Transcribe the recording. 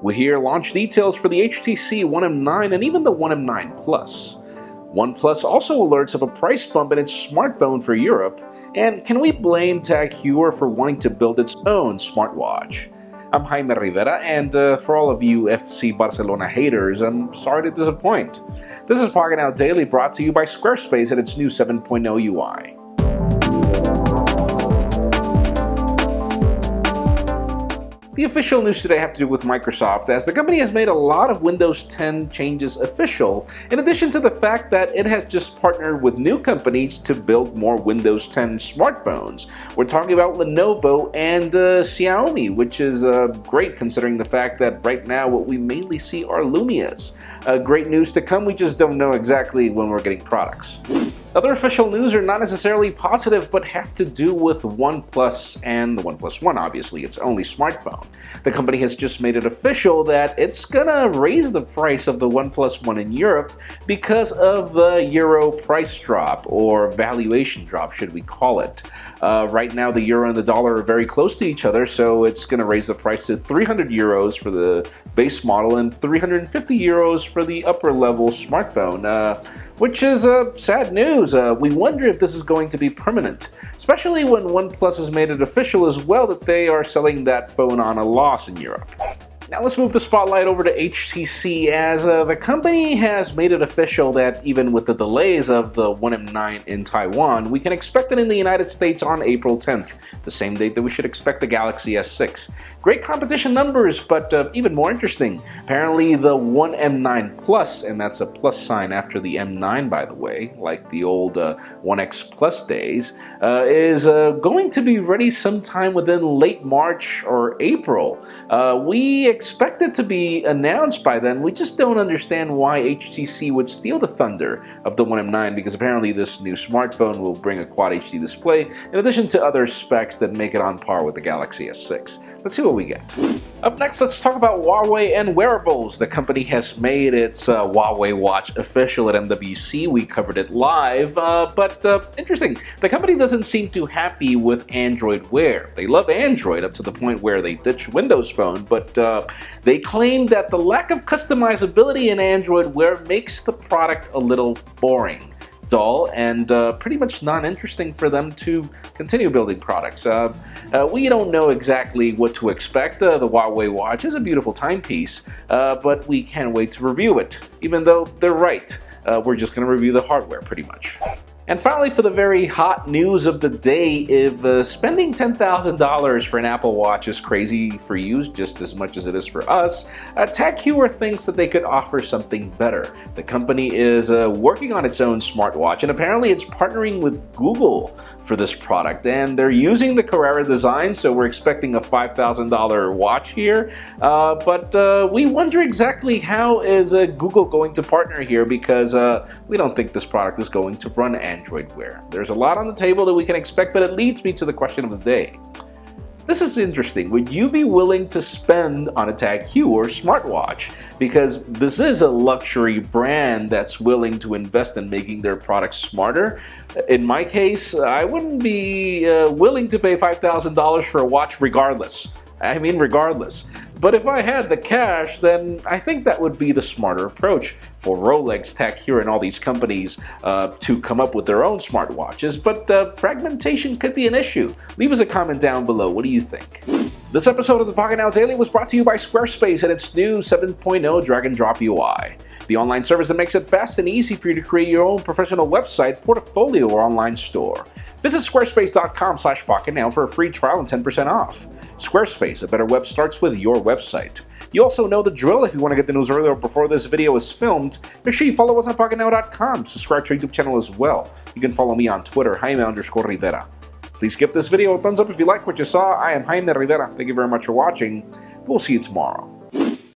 We hear launch details for the HTC One M9 and even the One M9 Plus. OnePlus also alerts of a price bump in its smartphone for Europe, and can we blame TAG Heuer for wanting to build its own smartwatch? I'm Jaime Rivera, and for all of you FC Barcelona haters, I'm sorry to disappoint. This is Pocketnow Daily, brought to you by Squarespace and its new 7.0 UI. The official news today have to do with Microsoft, as the company has made a lot of Windows 10 changes official, in addition to the fact that it has just partnered with new companies to build more Windows 10 smartphones. We're talking about Lenovo and Xiaomi, which is great considering the fact that right now what we mainly see are Lumias. Great news to come, we just don't know exactly when we're getting products. Other official news are not necessarily positive, but have to do with OnePlus and the OnePlus One, obviously, its only smartphone. The company has just made it official that it's gonna raise the price of the OnePlus One in Europe because of the euro price drop, or valuation drop, should we call it. Right now, the euro and the dollar are very close to each other, so it's gonna raise the price to 300 euros for the base model and 350 euros for the upper level smartphone, which is sad news. We wonder if this is going to be permanent, especially when OnePlus has made it official as well that they are selling that phone on a loss in Europe. Now let's move the spotlight over to HTC, as the company has made it official that even with the delays of the One M9 in Taiwan, we can expect it in the United States on April 10th, the same date that we should expect the Galaxy S6. Great competition numbers, but even more interesting, apparently the One M9 Plus, and that's a plus sign after the M9 by the way, like the old One X Plus days, is going to be ready sometime within late March or April. We expect it to be announced by then. We just don't understand why HTC would steal the thunder of the One M9, because apparently this new smartphone will bring a Quad HD display in addition to other specs that make it on par with the Galaxy S6. Let's see what we get. Up next, let's talk about Huawei and wearables. The company has made its Huawei Watch official at MWC. We covered it live, but interesting. The company doesn't seem too happy with Android Wear. They love Android up to the point where they ditched Windows Phone, but they claim that the lack of customizability in Android Wear makes the product a little boring, dull, and pretty much non-interesting for them to continue building products. We don't know exactly what to expect. The Huawei Watch is a beautiful timepiece, but we can't wait to review it, even though they're right. We're just going to review the hardware pretty much. And finally, for the very hot news of the day, if spending $10,000 for an Apple Watch is crazy for you just as much as it is for us, TAG Heuer thinks that they could offer something better. The company is working on its own smartwatch, and apparently it's partnering with Google for this product, and they're using the Carrera design, so we're expecting a $5,000 watch here, but we wonder exactly how is Google going to partner here, because we don't think this product is going to run Android Wear. There's a lot on the table that we can expect, but it leads me to the question of the day. This is interesting. Would you be willing to spend on a TAG Heuer smartwatch? Because this is a luxury brand that's willing to invest in making their products smarter. In my case, I wouldn't be willing to pay $5,000 for a watch regardless. I mean regardless. But if I had the cash, then I think that would be the smarter approach for Rolex, TAG Heuer, and all these companies to come up with their own smartwatches. But fragmentation could be an issue. Leave us a comment down below. What do you think? This episode of the Pocketnow Daily was brought to you by Squarespace and its new 7.0 drag and drop UI. The online service that makes it fast and easy for you to create your own professional website, portfolio, or online store. Visit squarespace.com/pocketnow for a free trial and 10% off. Squarespace, a better web starts with your website. You also know the drill. If you want to get the news earlier before this video is filmed, make sure you follow us on pocketnow.com. Subscribe to our YouTube channel as well. You can follow me on Twitter, Jaime_Rivera. Please give this video a thumbs up if you like what you saw. I am Jaime Rivera. Thank you very much for watching. We'll see you tomorrow.